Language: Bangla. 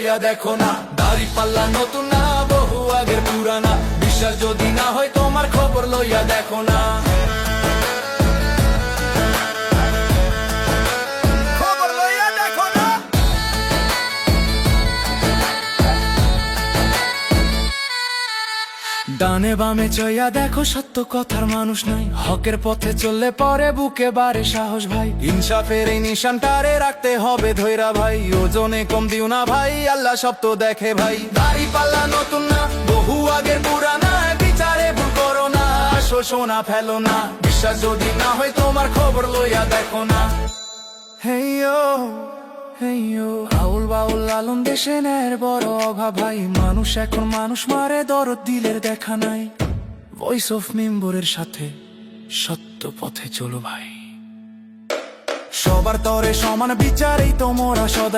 লইয়া দেখো না। দাড়ি পাল্লা নতুন না, বহু আগের পুরানা, বিশ্বাস যদি না হয় তোমার খবর লইয়া দেখো না। ডানে বামে চইয়া দেখো, সত্য কথার মানুষ নাই, হকের পথে চললে পরে বুকে বাড়ে সাহস ভাই। ইনসাফের এই নিশানটারে রাখতে হবে ধৈরা ভাই, ওজনে কম দিও না ভাই, আল্লাহ সব তো দেখে ভাই। দাড়ি পাল্লা নতুন না, বহু আগের পুরানা, বিচারে ভুল করো না, আসো সোনা ফেলো না, বিশ্বাস যদি না হয় তোমার খবর লইয়া দেখো না। হেইয়ো হেইয়ো, আউল বাউল লালন দেশে ন্যায়ের বড় অভাব ভাই, মানুষ এখন মানুষ মারে, দরদ দিলের দেখা নাই। ভয়েস অফ মেম্বরের সাথে সত্য পথে চলো ভাই, সবার তরে সমান বিচারেই তোমরা সদাই।